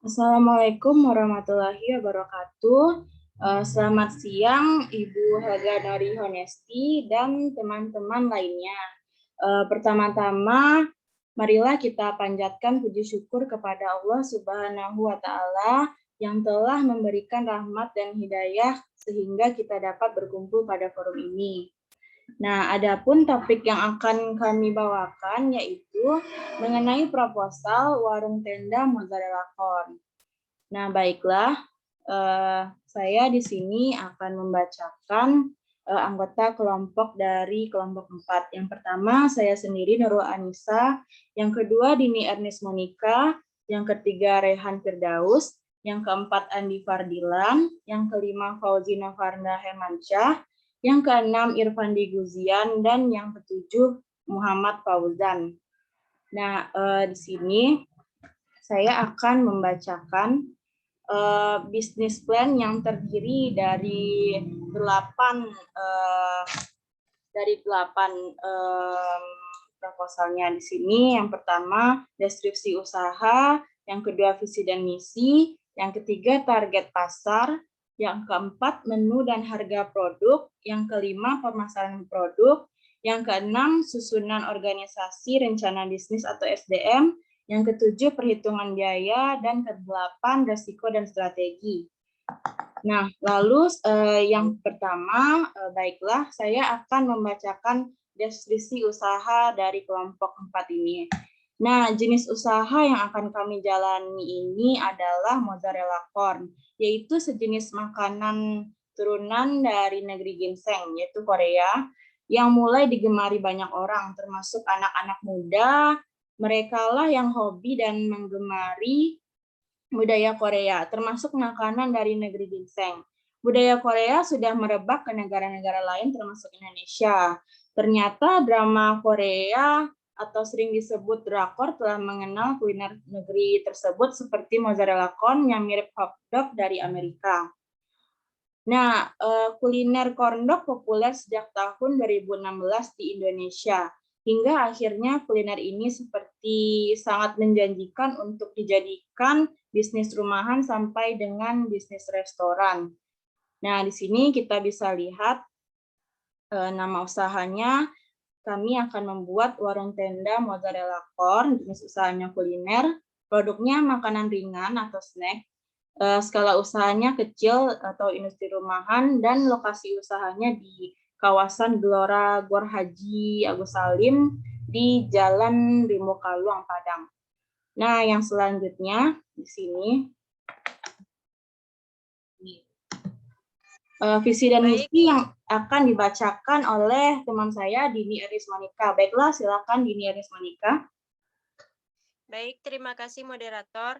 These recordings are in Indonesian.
Assalamualaikum warahmatullahi wabarakatuh. Selamat siang Ibu Haga Nori Honesti dan teman-teman lainnya. Pertama-tama, marilah kita panjatkan puji syukur kepada Allah Subhanahu wa Ta'ala yang telah memberikan rahmat dan hidayah sehingga kita dapat berkumpul pada forum ini. Nah, adapun topik yang akan kami bawakan yaitu mengenai proposal warung tenda mozzarella corn. Nah, baiklah, saya di sini akan membacakan anggota kelompok dari kelompok 4. Yang pertama, saya sendiri Nurul Anissa, yang kedua Dini Ernest Monika, yang ketiga Rehan Firdaus, yang keempat Andi Fardilan, yang kelima Fauzina Farda Hermansyah, yang keenam Irfandi Guzian, dan yang ketujuh Muhammad Fauzan. Nah, di sini saya akan membacakan bisnis plan yang terdiri dari 8 proposalnya di sini. Yang pertama deskripsi usaha, yang kedua visi dan misi, yang ketiga target pasar, yang keempat menu dan harga produk, yang kelima pemasaran produk, yang keenam susunan organisasi rencana bisnis atau SDM, yang ketujuh perhitungan biaya, dan kedelapan resiko dan strategi. Nah, lalu yang pertama, baiklah saya akan membacakan deskripsi usaha dari kelompok 4 ini. Nah, jenis usaha yang akan kami jalani ini adalah mozzarella corn, yaitu sejenis makanan turunan dari negeri ginseng, yaitu Korea, yang mulai digemari banyak orang, termasuk anak-anak muda. Mereka lah yang hobi dan menggemari budaya Korea, termasuk makanan dari negeri ginseng. Budaya Korea sudah merebak ke negara-negara lain termasuk Indonesia. Ternyata drama Korea atau sering disebut drakor telah mengenal kuliner negeri tersebut seperti mozzarella corn yang mirip hotdog dari Amerika. Nah, kuliner corn dog populer sejak tahun 2016 di Indonesia. Hingga akhirnya kuliner ini seperti sangat menjanjikan untuk dijadikan bisnis rumahan sampai dengan bisnis restoran. Nah, di sini kita bisa lihat nama usahanya. Kami akan membuat warung tenda mozzarella corn, jenis usahanya kuliner, produknya makanan ringan atau snack, skala usahanya kecil atau industri rumahan, dan lokasi usahanya di kawasan Gelora Gor Haji Agus Salim di Jalan Rimo Kaluang, Padang. Nah, yang selanjutnya di sini visi dan misi yang akan dibacakan oleh teman saya Dini Ernest Monika. Baiklah, silakan Dini Ernest Monika. Baik, terima kasih moderator.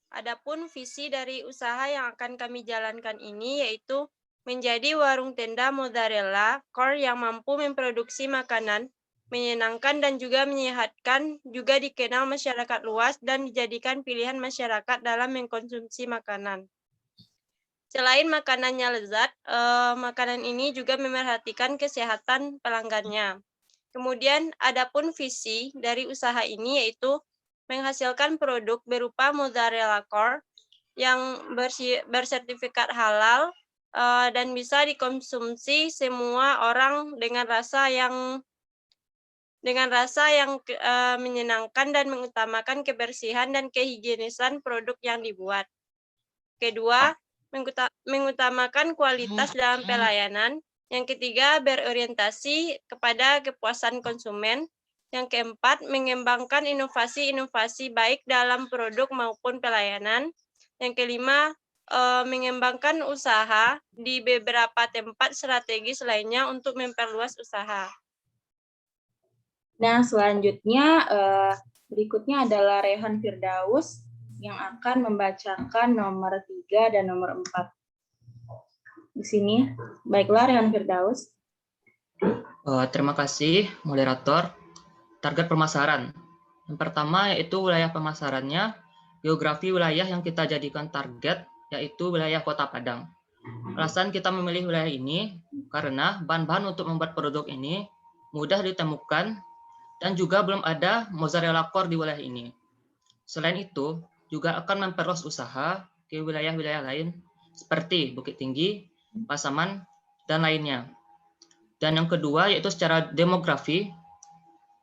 Adapun visi dari usaha yang akan kami jalankan ini yaitu menjadi warung tenda mozzarella corn yang mampu memproduksi makanan menyenangkan dan juga menyehatkan, juga dikenal masyarakat luas dan dijadikan pilihan masyarakat dalam mengkonsumsi makanan. Selain makanannya lezat, makanan ini juga memerhatikan kesehatan pelanggannya. Kemudian, adapun visi dari usaha ini yaitu menghasilkan produk berupa mozzarella corn yang bersertifikat halal dan bisa dikonsumsi semua orang dengan rasa yang menyenangkan dan mengutamakan kebersihan dan kehigienisan produk yang dibuat. Kedua, mengutamakan kualitas dalam pelayanan. Yang ketiga, berorientasi kepada kepuasan konsumen. Yang keempat, mengembangkan inovasi-inovasi baik dalam produk maupun pelayanan. Yang kelima, mengembangkan usaha di beberapa tempat strategis lainnya untuk memperluas usaha. Nah, selanjutnya berikutnya adalah Rehan Firdaus yang akan membacakan nomor 3 dan nomor 4. Di sini, baiklah Rehan Firdaus. Terima kasih, moderator. Target pemasaran. Yang pertama yaitu wilayah pemasarannya, geografi wilayah yang kita jadikan target, yaitu wilayah Kota Padang. Alasan kita memilih wilayah ini karena bahan-bahan untuk membuat produk ini mudah ditemukan dan juga belum ada mozzarella corn di wilayah ini. Selain itu, juga akan memperluas usaha ke wilayah-wilayah lain seperti Bukit Tinggi, Pasaman, dan lainnya. Dan yang kedua yaitu secara demografi.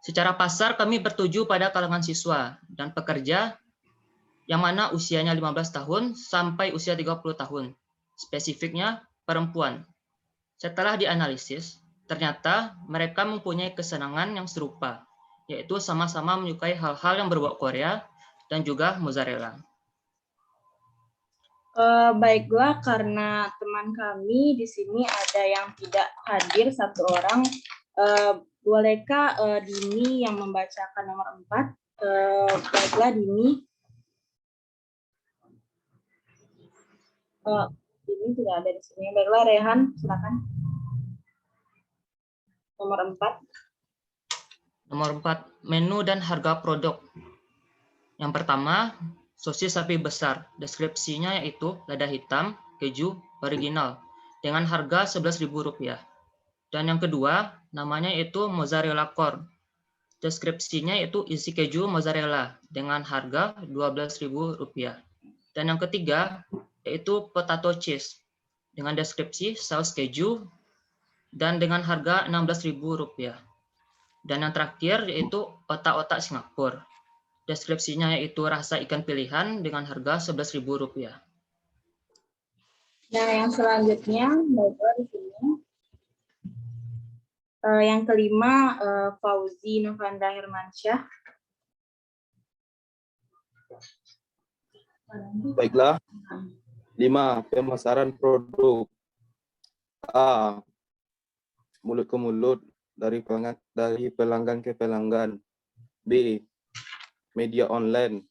Secara pasar kami bertuju pada kalangan siswa dan pekerja yang mana usianya 15 tahun sampai usia 30 tahun. Spesifiknya perempuan. Setelah dianalisis, ternyata mereka mempunyai kesenangan yang serupa, yaitu sama-sama menyukai hal-hal yang berbau Korea dan juga mozzarella. Baiklah, karena teman kami di sini ada yang tidak hadir satu orang, bolehkah Dini yang membacakan nomor 4? Baiklah, Dini. Dini tidak ada di sini. Baiklah, Rehan, silakan. Nomor 4. Nomor 4, menu dan harga produk. Yang pertama, sosis sapi besar. Deskripsinya yaitu lada hitam, keju, original, dengan harga Rp11.000. Dan yang kedua, namanya yaitu mozzarella core. Deskripsinya yaitu isi keju mozzarella, dengan harga Rp12.000. Dan yang ketiga, yaitu potato cheese, dengan deskripsi saus keju, dan dengan harga Rp16.000. Dan yang terakhir yaitu otak-otak Singapura. Deskripsinya yaitu rasa ikan pilihan dengan harga Rp11.000. Nah, yang selanjutnya, baiklah di sini. Yang kelima, Fauzi Novanda Hermansyah. Baiklah. 5. Pemasaran produk. A. Mulut ke mulut, dari pelanggan ke pelanggan. B. Media online.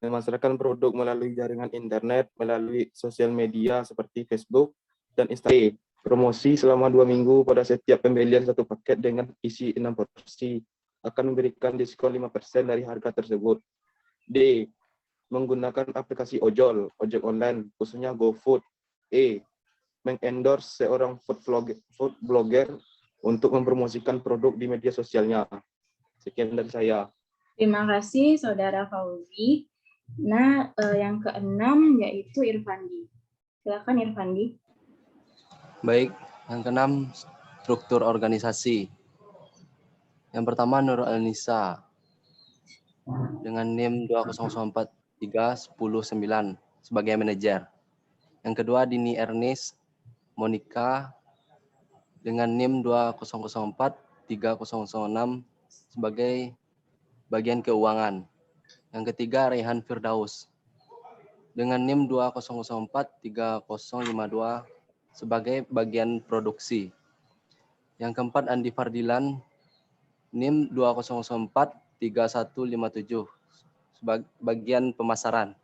Memasarkan produk melalui jaringan internet, melalui sosial media seperti Facebook dan Instagram. Promosi selama 2 minggu pada setiap pembelian 1 paket dengan isi 6 porsi. Akan memberikan diskon 5% dari harga tersebut. D. Menggunakan aplikasi ojol, ojek online, khususnya GoFood. E. Mengendorse seorang food blogger untuk mempromosikan produk di media sosialnya. Sekian dari saya. Terima kasih, Saudara Fauzi. Nah, yang keenam yaitu Irfandi. Silakan Irfandi. Baik, yang keenam struktur organisasi. Yang pertama Nurul Anissa dengan NIM 200431019 sebagai manajer. Yang kedua Dini Ernest Monica dengan NIM 2004306 sebagai bagian keuangan. Yang ketiga Rehan Firdaus dengan NIM 200435052 sebagai bagian produksi. Yang keempat Andi Fardilan NIM 200431157 sebagai bagian pemasaran.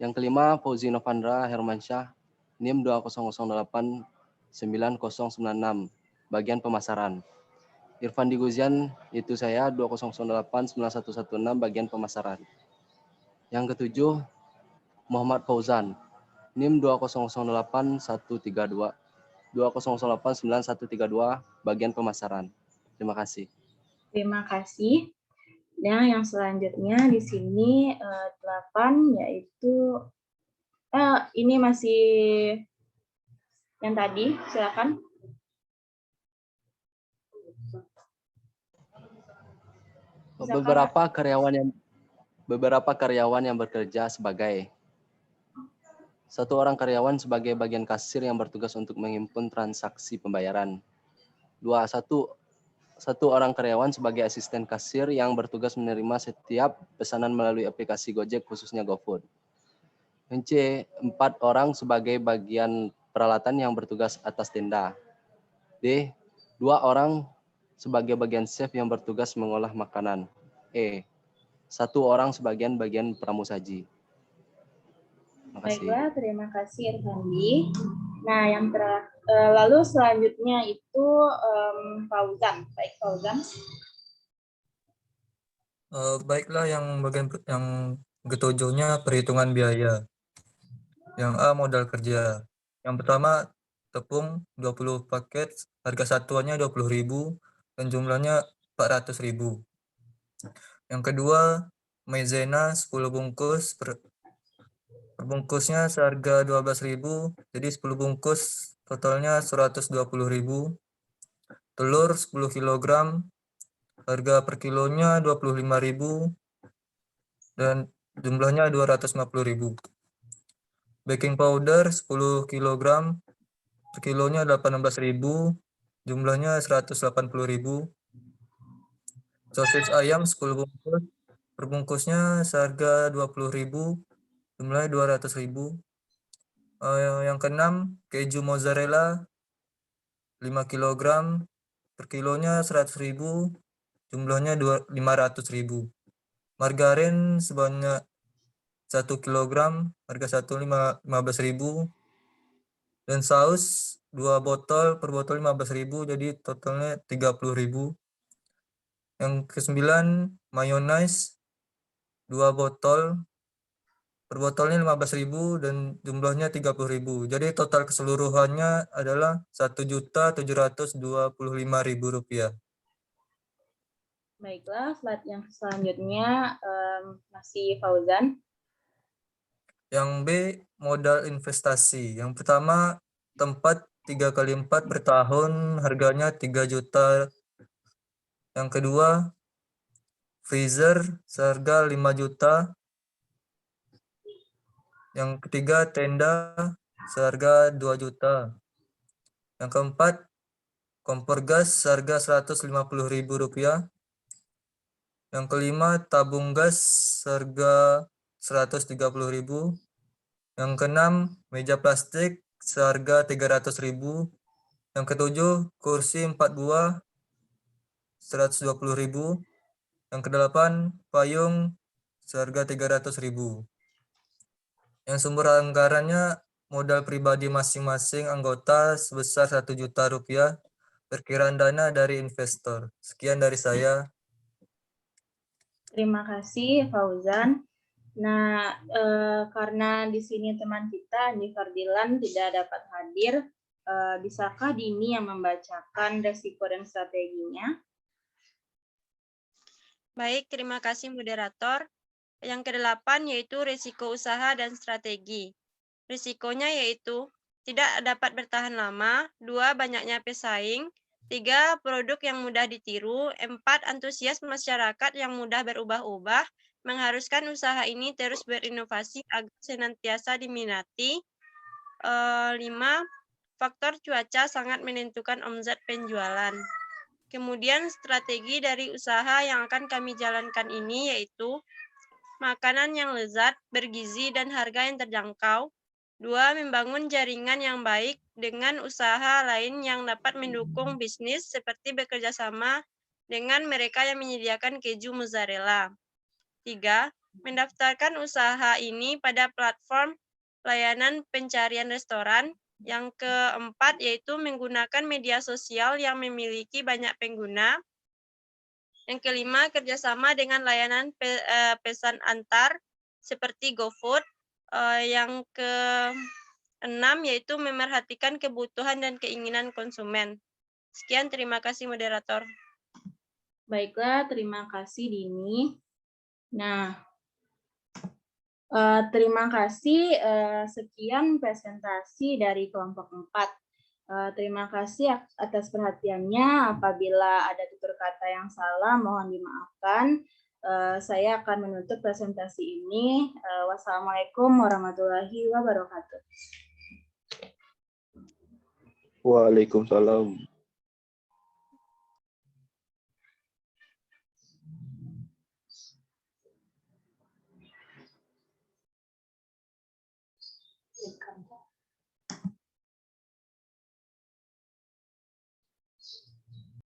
Yang kelima Fauzi Novandra Hermansyah NIM 200899096 bagian pemasaran. Irfandi Guzian itu saya 200891116 bagian pemasaran. Yang ketujuh Muhammad Fauzan NIM 2008132 200891132 bagian pemasaran. Terima kasih. Terima kasih. Nah, yang selanjutnya di sini 8 yaitu ini masih yang tadi, silakan. Beberapa karyawan yang bekerja sebagai satu orang karyawan sebagai bagian kasir yang bertugas untuk menghimpun transaksi pembayaran. 2. Satu orang karyawan sebagai asisten kasir yang bertugas menerima setiap pesanan melalui aplikasi Gojek khususnya GoFood. C. 4 orang sebagai bagian peralatan yang bertugas atas tenda. D. 2 orang sebagai bagian chef yang bertugas mengolah makanan. E. 1 orang sebagian bagian pramusaji. Baiklah, terima kasih Irfandi. Nah, yang lalu selanjutnya itu Fauzan. Baik, Fauzan. Baiklah, yang bagian yang ketujuhnya perhitungan biaya. Yang A modal kerja. Yang pertama tepung 20 paket, harga satuannya 20.000 dan jumlahnya 400.000. Yang kedua maizena 10 bungkus, per bungkusnya seharga 12.000, jadi 10 bungkus totalnya 120.000. Telur 10 kg, harga per kilonya 25.000 dan jumlahnya 250.000. Baking powder 10 kg, per kilonya 18.000, jumlahnya 180.000. Sosis ayam 10 bungkus, per bungkusnya seharga 20.000, jumlahnya 200.000. Yang keenam, keju mozzarella 5 kg, per kilonya 100.000, jumlahnya 500.000. Margarin sebanyak 1 kg, harga 15.000. Dan saus 2 botol, per botol 15.000, jadi totalnya 30.000. Yang kesembilan, mayonnaise 2 botol, per botolnya 15.000 dan jumlahnya 30.000. Jadi total keseluruhannya adalah Rp1.725.000. Baiklah, slide yang selanjutnya masih Fauzan. Yang B, modal investasi. Yang pertama, tempat 3x4 per tahun, harganya 3 juta. Yang kedua, freezer seharga 5 juta. Yang ketiga, tenda seharga 2 juta. Yang keempat, kompor gas seharga Rp150.000. Yang kelima, tabung gas seharga 130.000. Yang keenam, meja plastik seharga 300.000. Yang ketujuh, kursi 4 buah 120.000. Yang kedelapan, payung seharga 300.000. Yang sumber anggarannya modal pribadi masing-masing anggota sebesar Rp1 juta, perkiraan dana dari investor. Sekian dari saya. Terima kasih Fauzan. Nah, karena di sini teman kita Andi Fardilan tidak dapat hadir, bisakah Dini yang membacakan resiko dan strateginya? Baik, terima kasih moderator. Yang kedelapan yaitu risiko usaha dan strategi. Risikonya yaitu tidak dapat bertahan lama, 2 banyaknya pesaing, 3 produk yang mudah ditiru, 4 antusias masyarakat yang mudah berubah-ubah, mengharuskan usaha ini terus berinovasi agar senantiasa diminati. 5 faktor cuaca sangat menentukan omzet penjualan. Kemudian strategi dari usaha yang akan kami jalankan ini yaitu makanan yang lezat, bergizi, dan harga yang terjangkau. 2. Membangun jaringan yang baik dengan usaha lain yang dapat mendukung bisnis seperti bekerja sama dengan mereka yang menyediakan keju mozzarella. 3. Mendaftarkan usaha ini pada platform layanan pencarian restoran. Yang keempat yaitu menggunakan media sosial yang memiliki banyak pengguna. Yang kelima, kerjasama dengan layanan pesan antar seperti GoFood. Yang keenam yaitu memerhatikan kebutuhan dan keinginan konsumen. Sekian, terima kasih moderator. Baiklah, terima kasih Dini. Nah, terima kasih. Sekian presentasi dari kelompok 4. Terima kasih atas perhatiannya. Apabila ada tutur kata yang salah, mohon dimaafkan. Saya akan menutup presentasi ini. Wassalamualaikum warahmatullahi wabarakatuh. Waalaikumsalam. Welcome.